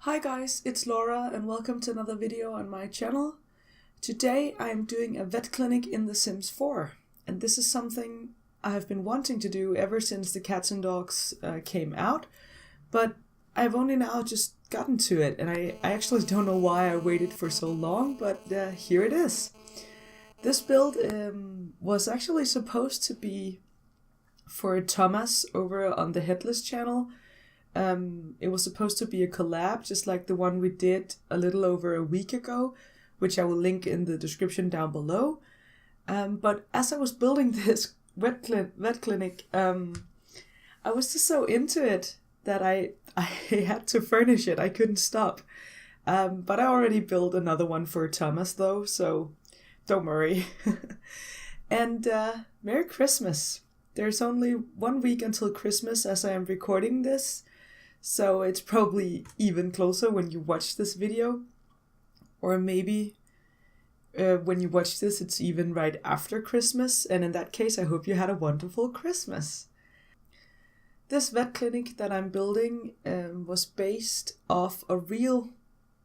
Hi guys, it's Laura and welcome to another video on my channel. Today I am doing a vet clinic in The Sims 4, and this is something I have been wanting to do ever since the cats and dogs came out, but I've only now just gotten to it, and I actually don't know why I waited for so long, but here it is. This build was actually supposed to be for Thomas over on the Headless channel. It was supposed to be a collab, just like the one we did a little over a week ago, which I will link in the description down below. But as I was building this vet clinic, I was just so into it that I had to furnish it. I couldn't stop. But I already built another one for Thomas though, so don't worry. And Merry Christmas. There's only 1 week until Christmas as I am recording this. So it's probably even closer when you watch this video. Or maybe when you watch this, it's even right after Christmas. And in that case, I hope you had a wonderful Christmas. This vet clinic that I'm building was based off a real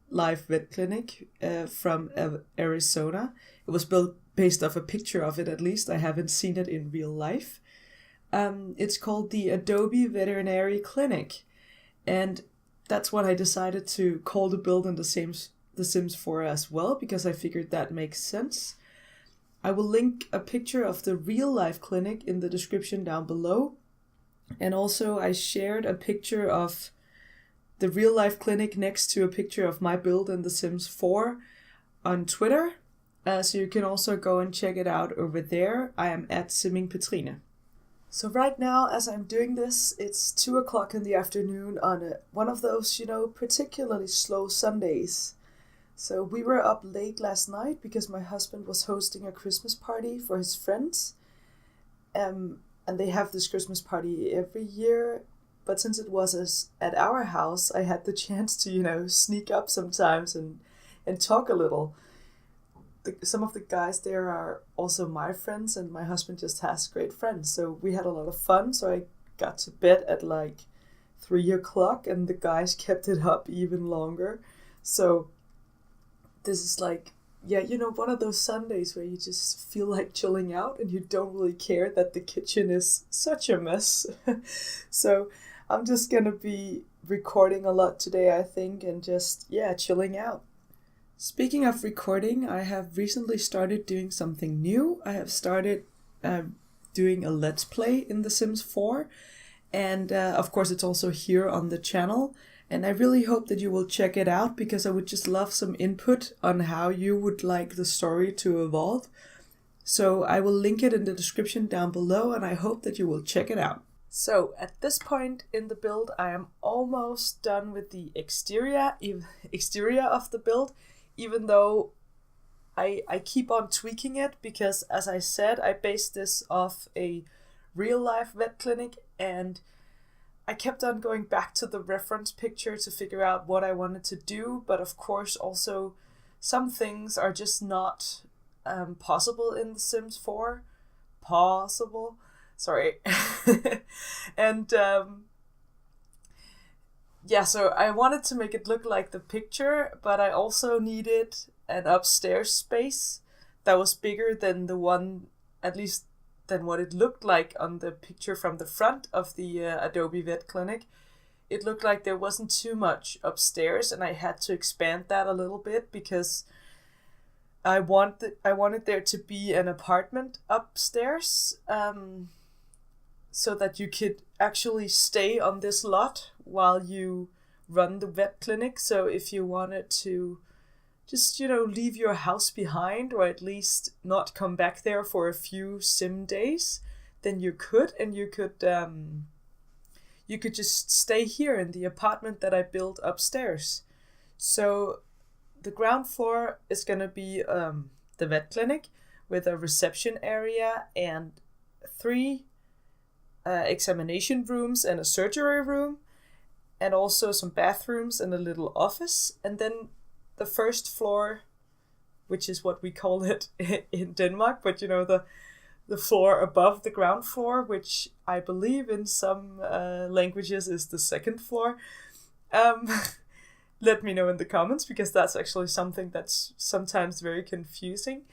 life vet clinic from Arizona. It was based off a picture of it, at least. I haven't seen it in real life. It's called the Adobe Veterinary Clinic. And that's what I decided to call the build in The Sims 4 as well, because I figured that makes sense. I will link a picture of the real life clinic in the description down below. And also I shared a picture of the real life clinic next to a picture of my build in The Sims 4 on Twitter. So you can also go and check it out over there. I am at @simmingpetrine. So right now, as I'm doing this, it's 2 o'clock in the afternoon on one of those, particularly slow Sundays. So we were up late last night because my husband was hosting a Christmas party for his friends. And they have this Christmas party every year. But since it was at our house, I had the chance to, sneak up sometimes and talk a little. Some of the guys there are also my friends, and my husband just has great friends. So we had a lot of fun. So I got to bed at like 3 o'clock, and the guys kept it up even longer. So this is like, one of those Sundays where you just feel like chilling out and you don't really care that the kitchen is such a mess. So I'm just going to be recording a lot today, I think, and just, chilling out. Speaking of recording, I have recently started doing something new. I have started doing a Let's Play in The Sims 4. And of course, it's also here on the channel. And I really hope that you will check it out, because I would just love some input on how you would like the story to evolve. So I will link it in the description down below, and I hope that you will check it out. So at this point in the build, I am almost done with the exterior of the build. Even though I keep on tweaking it, because as I said, I based this off a real life vet clinic, and I kept on going back to the reference picture to figure out what I wanted to do. But of course also some things are just not possible in The Sims 4. And so I wanted to make it look like the picture, but I also needed an upstairs space that was bigger than the one, at least than what it looked like on the picture from the front of the Adobe Vet Clinic. It looked like there wasn't too much upstairs, and I had to expand that a little bit because I wanted there to be an apartment upstairs, so that you could actually stay on this lot while you run the vet clinic. So if you wanted to just, leave your house behind, or at least not come back there for a few sim days, then you could, and you could just stay here in the apartment that I built upstairs. So the ground floor is going to be the vet clinic with a reception area and 3 examination rooms and a surgery room, and also some bathrooms and a little office. And then the first floor, which is what we call it in Denmark, but the floor above the ground floor, which I believe in some languages is the second floor, let me know in the comments, because that's actually something that's sometimes very confusing.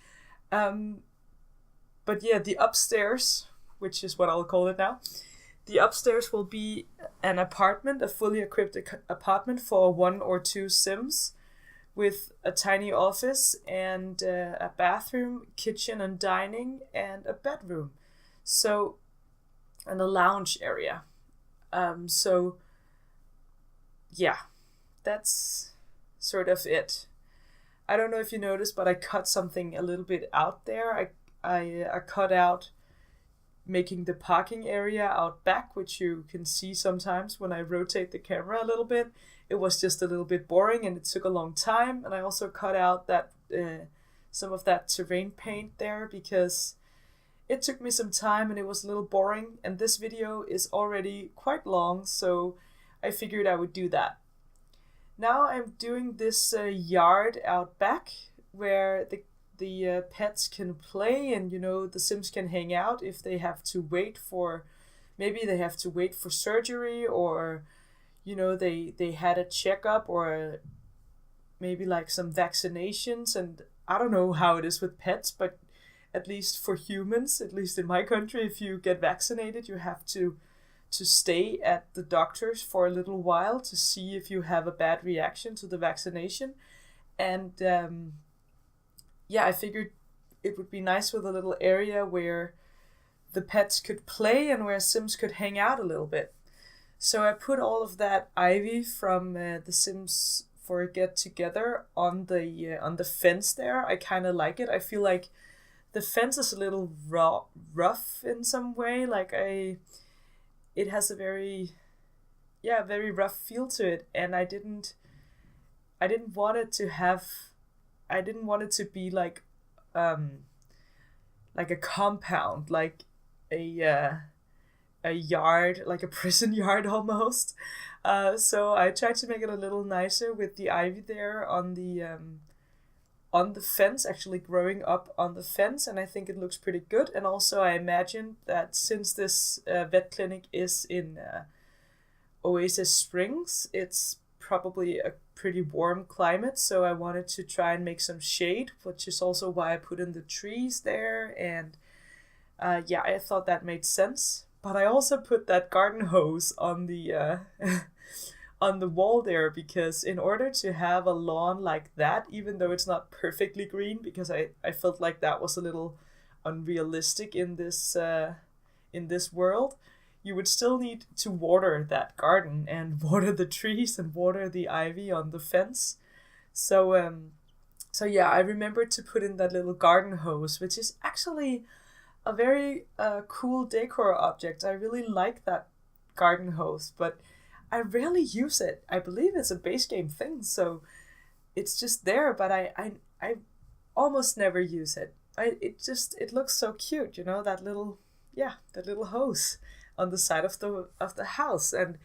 But yeah, the upstairs, which is what I'll call it now, the upstairs will be an apartment, a fully equipped apartment for 1 or 2 Sims, with a tiny office and a bathroom, kitchen and dining, and a bedroom. So, and a lounge area. So, yeah, that's sort of it. I don't know if you noticed, but I cut something a little bit out there. I cut out making the parking area out back, which you can see sometimes when I rotate the camera a little bit. It was just a little bit boring and it took a long time. And I also cut out that some of that terrain paint there, because it took me some time and it was a little boring. And this video is already quite long, so I figured I would do that. Now I'm doing this yard out back where the pets can play, and the Sims can hang out if they have to wait for, maybe they have to wait for surgery, or they had a checkup, or maybe like some vaccinations. And I don't know how it is with pets, but at least for humans, at least in my country, if you get vaccinated, you have to stay at the doctor's for a little while to see if you have a bad reaction to the vaccination. And yeah, I figured it would be nice with a little area where the pets could play and where Sims could hang out a little bit. So I put all of that ivy from the Sims 4 Get Together on the fence there. I kind of like it. I feel like the fence is a little rough in some way. Like it has a very rough feel to it, and I didn't want it to be like a compound, like a yard, like a prison yard almost. So I tried to make it a little nicer with the ivy there on the fence, actually growing up on the fence, and I think it looks pretty good. And also I imagine that since this vet clinic is in Oasis Springs, it's probably a pretty warm climate, so I wanted to try and make some shade, which is also why I put in the trees there. And yeah, I thought that made sense. But I also put that garden hose on the on the wall there, because in order to have a lawn like that, even though it's not perfectly green, because I felt like that was a little unrealistic in this world, you would still need to water that garden and water the trees and water the ivy on the fence. So yeah, I remembered to put in that little garden hose, which is actually a very cool decor object. I really like that garden hose, but I rarely use it. I believe it's a base game thing, so it's just there, but I almost never use it. It looks so cute, that little hose on the side of the house, and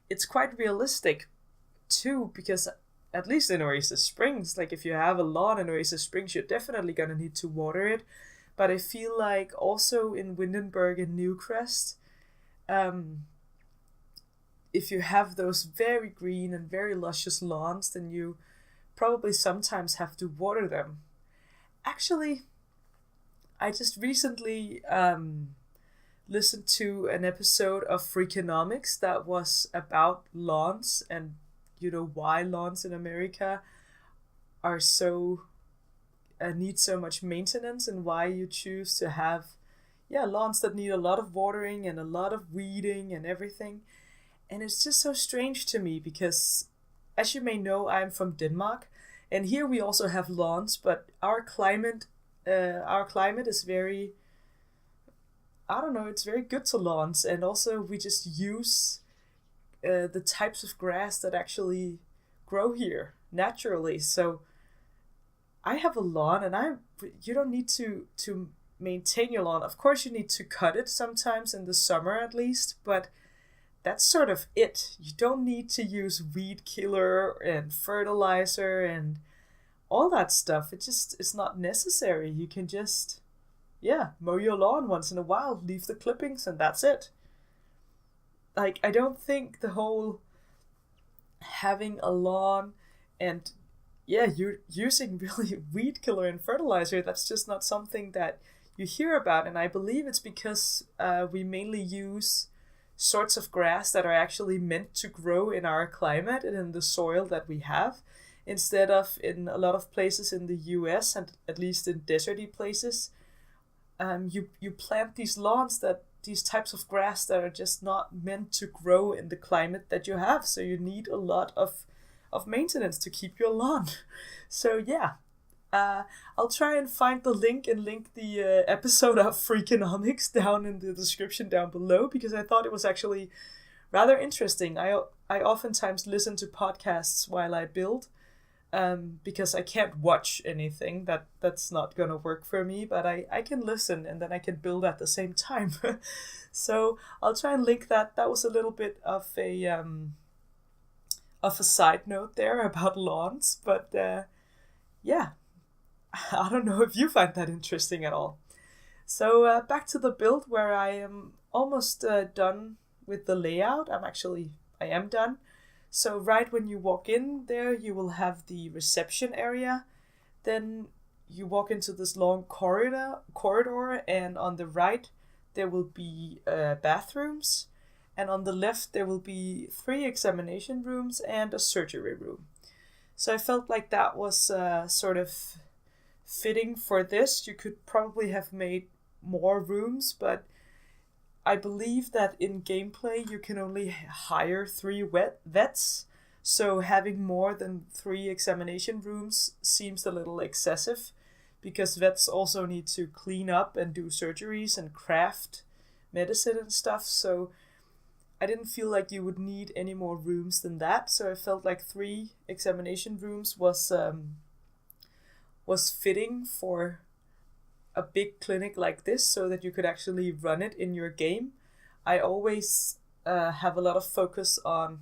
it's quite realistic too, because at least in Oasis Springs, like if you have a lawn in Oasis Springs, you're definitely gonna need to water it. But I feel like also in Windenburg and Newcrest, if you have those very green and very luscious lawns, then you probably sometimes have to water them. Actually, I just recently listened to an episode of Freakonomics that was about lawns, and why lawns in America are so need so much maintenance, and why you choose to have lawns that need a lot of watering and a lot of weeding and everything. And it's just so strange to me, because as you may know, I'm from Denmark, and here we also have lawns, but our climate is very, I don't know, it's very good to lawns. And also we just use the types of grass that actually grow here naturally. So I have a lawn, and you don't need to maintain your lawn. Of course you need to cut it sometimes in the summer at least, but that's sort of it. You don't need to use weed killer and fertilizer and all that stuff. It's not necessary. You can just mow your lawn once in a while, leave the clippings, and that's it. Like, I don't think the whole having a lawn And yeah, you're using really weed killer and fertilizer. That's just not something that you hear about. And I believe it's because we mainly use sorts of grass that are actually meant to grow in our climate and in the soil that we have, instead of in a lot of places in the US, and at least in deserty places, you plant these lawns, that these types of grass that are just not meant to grow in the climate that you have. So you need a lot of maintenance to keep your lawn. So yeah, I'll try and find the link and link the episode of Freakonomics down in the description down below, because I thought it was actually rather interesting. I oftentimes listen to podcasts while I build, because I can't watch anything. That's not gonna work for me, but I can listen and then I can build at the same time. So I'll try and link that. That was a little bit of a side note there about lawns, but yeah, I don't know if you find that interesting at all. So back to the build, where I am almost done with the layout. I am done. So right when you walk in there, you will have the reception area. Then you walk into this long corridor, and on the right there will be bathrooms, and on the left there will be 3 examination rooms and a surgery room. So I felt like that was sort of fitting for this. You could probably have made more rooms, but I believe that in gameplay you can only hire 3 vets, so having more than 3 examination rooms seems a little excessive, because vets also need to clean up and do surgeries and craft medicine and stuff, so I didn't feel like you would need any more rooms than that. So I felt like 3 examination rooms was fitting for a big clinic like this, so that you could actually run it in your game. I always have a lot of focus on,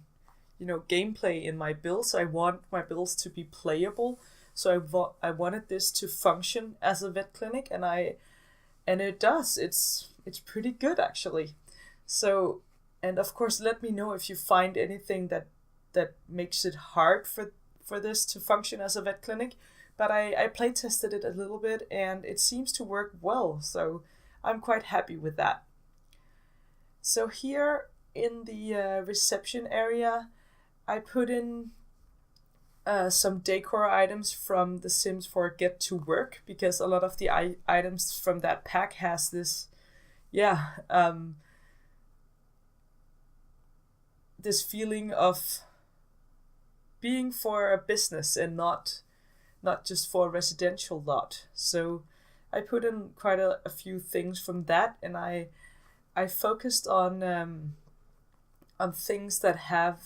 gameplay in my builds. I want my builds to be playable, so I wanted this to function as a vet clinic, and it does. It's pretty good, actually. So, and of course, let me know if you find anything that makes it hard for this to function as a vet clinic. But I play tested it a little bit, and it seems to work well, so I'm quite happy with that. So here in the reception area, I put in some decor items from The Sims 4 Get to Work, because a lot of the items from that pack has this, this feeling of being for a business and not just for a residential lot. So I put in quite a few things from that, and I focused on things that have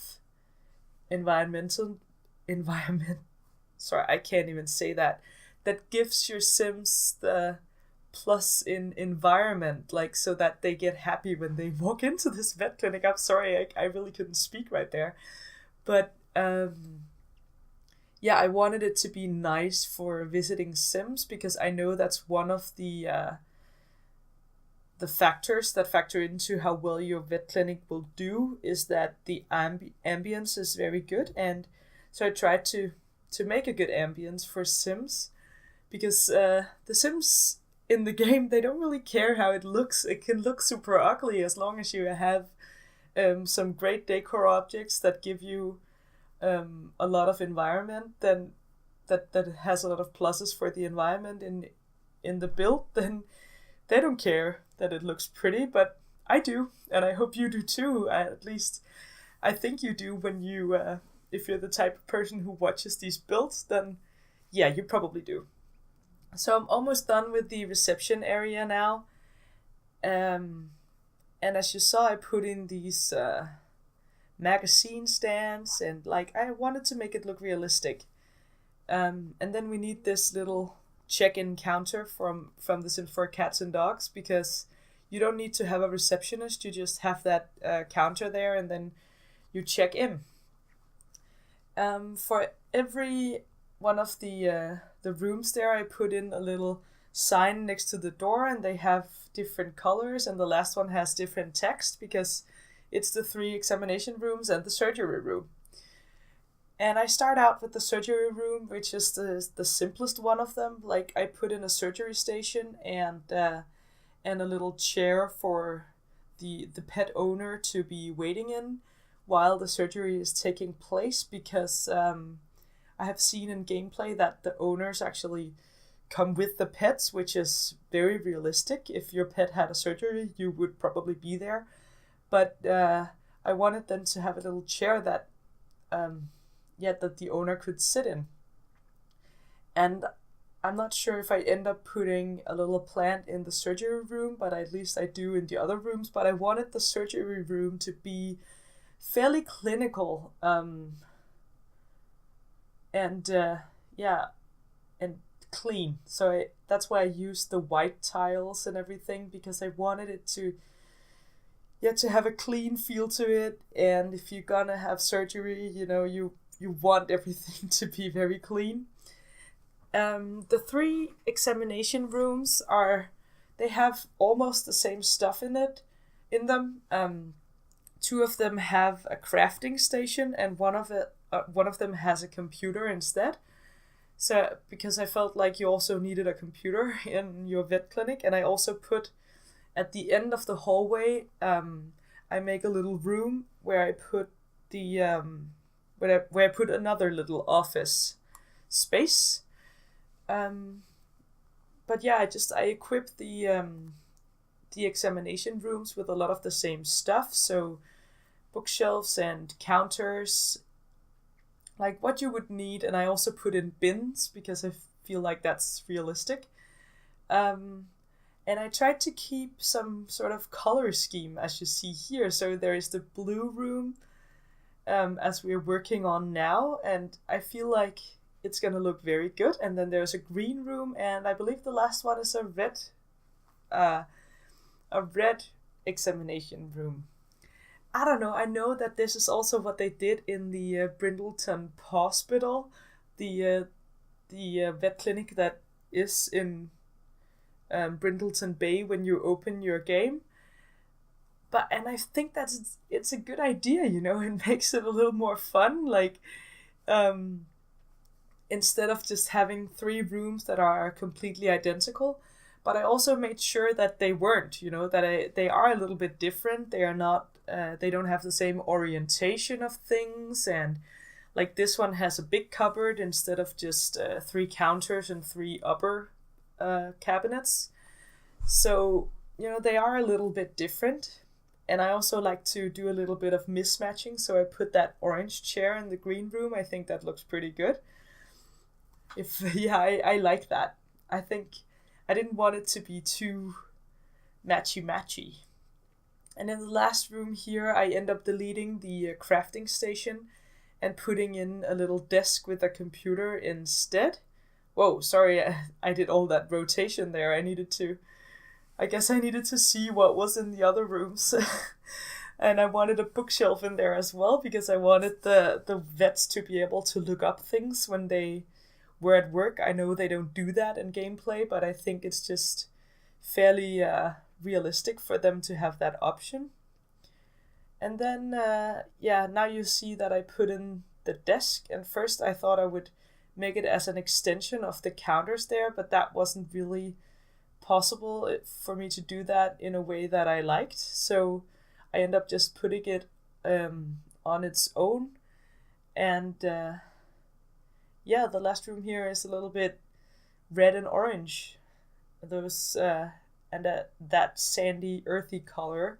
environment. Sorry, I can't even say that. That gives your Sims the plus in environment, like, so that they get happy when they walk into this vet clinic. I'm sorry, I really couldn't speak right there, but yeah, I wanted it to be nice for visiting Sims, because I know that's one of the factors that factor into how well your vet clinic will do, is that the ambience is very good. And so I tried to make a good ambience for Sims, because the Sims in the game, they don't really care how it looks. It can look super ugly, as long as you have some great decor objects that give you a lot of environment, then that has a lot of pluses for the environment in the build, then they don't care that it looks pretty. But I do, and I hope you do too. At least I think you do when you if you're the type of person who watches these builds, then yeah, you probably do. So I'm almost done with the reception area now, and as you saw, I put in these magazine stands, and like, I wanted to make it look realistic. And then we need this little check-in counter from The Sims 4 Cats and Dogs, because you don't need to have a receptionist, you just have that counter there, and then you check in. For every one of the rooms there, I put in a little sign next to the door, and they have different colors, and the last one has different text, because it's the 3 examination rooms and the surgery room. And I start out with the surgery room, which is the simplest one of them. Like I put in a surgery station and a little chair for the pet owner to be waiting in while the surgery is taking place, because I have seen in gameplay that the owners actually come with the pets, which is very realistic. If your pet had a surgery, you would probably be there. But I wanted them to have a little chair that that the owner could sit in. And I'm not sure if I end up putting a little plant in the surgery room, but at least I do in the other rooms. But I wanted the surgery room to be fairly clinical, and clean. So that's why I used the white tiles and everything, because I wanted it to have a clean feel to it. And if you're gonna have surgery, you want everything to be very clean. The 3 examination rooms they have almost the same stuff in them. 2 of them have a crafting station, and one of them has a computer instead. So because I felt like you also needed a computer in your vet clinic, and I also put at the end of the hallway, I make a little room where I put where I put another little office space. But yeah, I equipped the examination rooms with a lot of the same stuff. So bookshelves and counters, like what you would need. And I also put in bins because I feel like that's realistic. And I tried to keep some sort of color scheme, as you see here. So there is the blue room, as we're working on now. And I feel like it's going to look very good. And then there's a green room, and I believe the last one is a red examination room. I don't know. I know that this is also what they did in the Brindleton Hospital, the vet clinic that is in Brindleton Bay when you open your game. And I think it's a good idea, it makes it a little more fun. Like, instead of just having 3 rooms that are completely identical. But I also made sure that they weren't, that they are a little bit different. They are not, they don't have the same orientation of things. And like this one has a big cupboard instead of just 3 counters and 3 upper cabinets. So, they are a little bit different. And I also like to do a little bit of mismatching. So I put that orange chair in the green room. I think that looks pretty good. I like that. I think I didn't want it to be too matchy. And in the last room here, I end up deleting the crafting station and putting in a little desk with a computer instead. Whoa, sorry, I did all that rotation there. I guess I needed to see what was in the other rooms. And I wanted a bookshelf in there as well, because I wanted the vets to be able to look up things when they were at work. I know they don't do that in gameplay, but I think it's just fairly realistic for them to have that option. And then, now you see that I put in the desk. And first I thought I would make it as an extension of the counters there, but that wasn't really possible for me to do that in a way that I liked. So I end up just putting it on its own. And the last room here is a little bit red and orange. Those and that sandy, earthy color.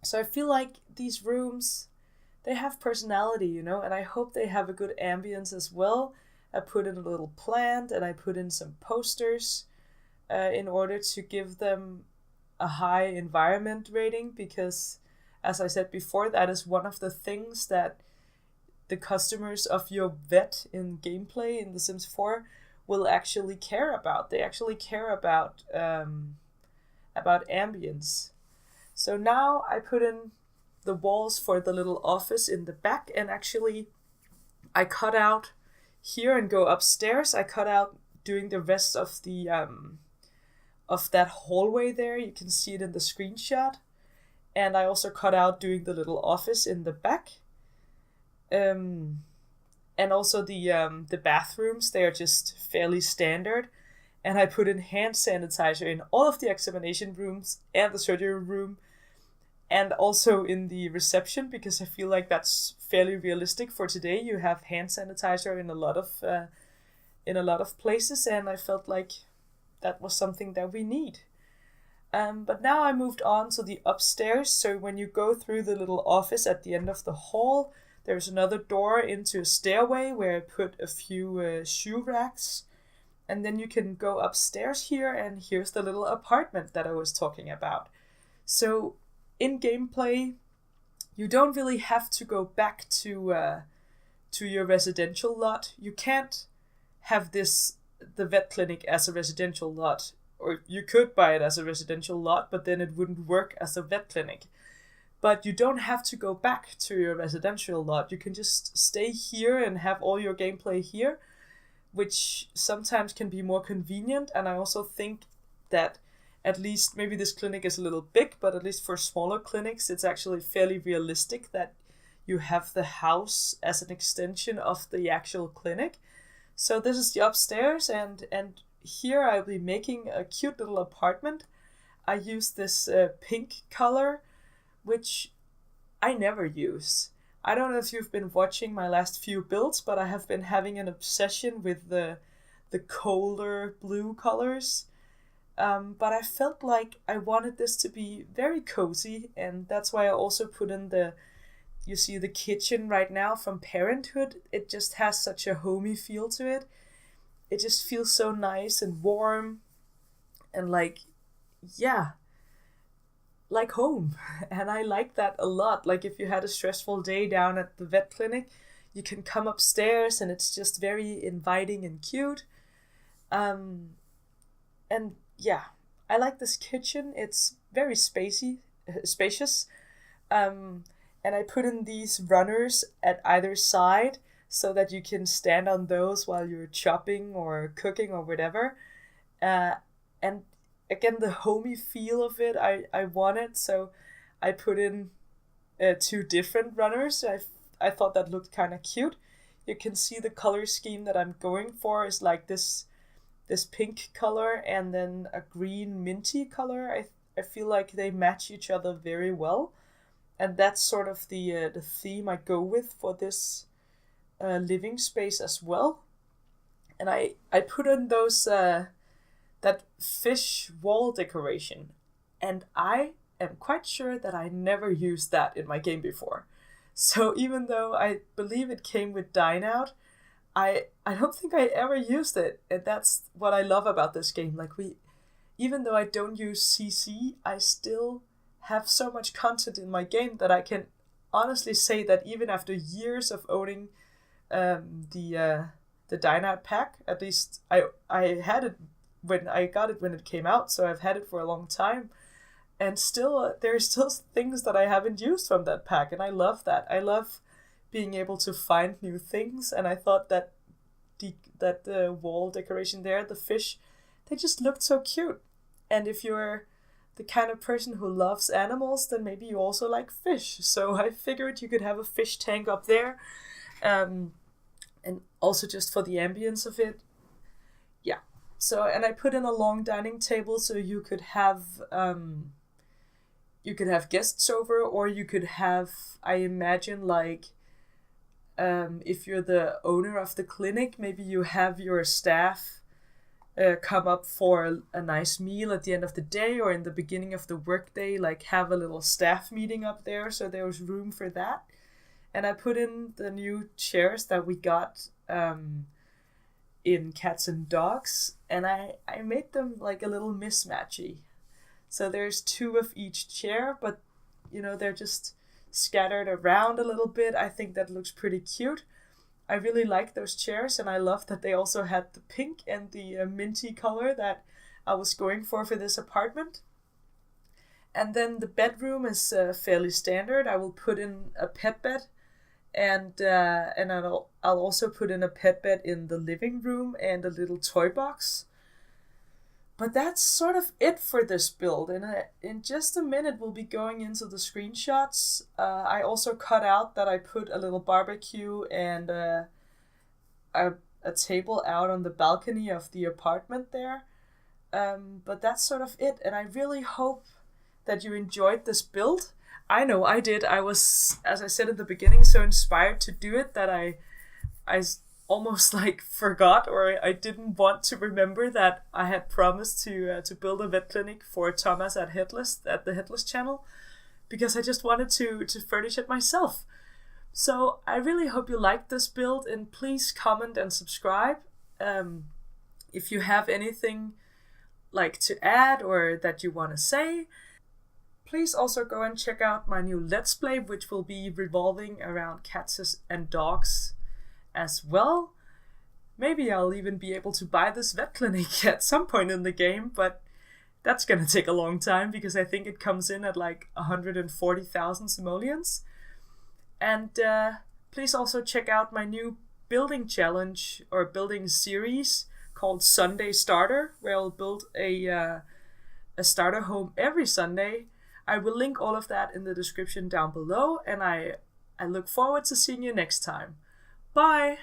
So I feel like these rooms, they have personality, and I hope they have a good ambience as well. I put in a little plant and I put in some posters in order to give them a high environment rating, because, as I said before, that is one of the things that the customers of your vet in gameplay in The Sims 4 will actually care about. They actually care about ambience. So now I put in the walls for the little office in the back, and actually I cut out here and go upstairs. I cut out doing the rest of the of that hallway there. You can see it in the screenshot. And I also cut out doing the little office in the back. And also the bathrooms, they are just fairly standard. And I put in hand sanitizer in all of the examination rooms and the surgery room, and also in the reception, because I feel like that's fairly realistic for today. You have hand sanitizer in a lot of places, and I felt like that was something that we need. But now I moved on to the upstairs. So when you go through the little office at the end of the hall, there's another door into a stairway where I put a few shoe racks. And then you can go upstairs here, and here's the little apartment that I was talking about. So in gameplay, you don't really have to go back to your residential lot. You can't have the vet clinic as a residential lot, or you could buy it as a residential lot, but then it wouldn't work as a vet clinic. But you don't have to go back to your residential lot. You can just stay here and have all your gameplay here, which sometimes can be more convenient. And I also think that at least, maybe this clinic is a little big, but at least for smaller clinics, it's actually fairly realistic that you have the house as an extension of the actual clinic. So this is the upstairs, and here I'll be making a cute little apartment. I use this pink color, which I never use. I don't know if you've been watching my last few builds, but I have been having an obsession with the colder blue colors. But I felt like I wanted this to be very cozy, and that's why I also put in you see the kitchen right now from Parenthood. It just has such a homey feel to it. It just feels so nice and warm and like home. And I like that a lot. Like if you had a stressful day down at the vet clinic, you can come upstairs and it's just very inviting and cute. And yeah, I like this kitchen. It's very spacious. And I put in these runners at either side so that you can stand on those while you're chopping or cooking or whatever. And again, the homey feel of it, I wanted, so I put in 2 different runners. I thought that looked kind of cute. You can see the color scheme that I'm going for is like this pink color and then a green minty color. I feel like they match each other very well. And that's sort of the theme I go with for this living space as well. And I put in those that fish wall decoration, and I am quite sure that I never used that in my game before. So even though I believe it came with Dine Out, I don't think I ever used it, and that's what I love about this game. Like even though I don't use CC, I still have so much content in my game that I can honestly say that even after years of owning the Dine Out pack, at least I had it when I got it when it came out, so I've had it for a long time, and still there's still things that I haven't used from that pack, and I love that. I love being able to find new things, and I thought that the wall decoration there, the fish, they just looked so cute. And if you're the kind of person who loves animals, then maybe you also like fish. So I figured you could have a fish tank up there, and also just for the ambience of it. Yeah. So, and I put in a long dining table so you could have guests over, or you could have, I imagine, like if you're the owner of the clinic, maybe you have your staff come up for a nice meal at the end of the day or in the beginning of the workday, like have a little staff meeting up there, so there was room for that. And I put in the new chairs that we got in Cats and Dogs, and I made them like a little mismatchy. So there's 2 of each chair, but they're just scattered around a little bit. I think that looks pretty cute. I really like those chairs, and I love that they also had the pink and the minty color that I was going for this apartment. And then the bedroom is fairly standard. I will put in a pet bed, and I'll also put in a pet bed in the living room and a little toy box. But that's sort of it for this build. In just a minute, we'll be going into the screenshots. I also cut out that I put a little barbecue and a table out on the balcony of the apartment there. But that's sort of it, and I really hope that you enjoyed this build. I know I did. I was, as I said in the beginning, so inspired to do it that I almost like forgot, or I didn't want to remember that I had promised to build a vet clinic for Thomas at the Headless channel, because I just wanted to furnish it myself. So I really hope you liked this build, and please comment and subscribe. If you have anything like to add or that you want to say, please also go and check out my new Let's Play, which will be revolving around cats and dogs as well. Maybe I'll even be able to buy this vet clinic at some point in the game, but that's gonna take a long time because I think it comes in at like 140,000 simoleons. And please also check out my new building challenge or building series called Sunday Starter, where I'll build a starter home every Sunday. I will link all of that in the description down below, and I look forward to seeing you next time. Bye!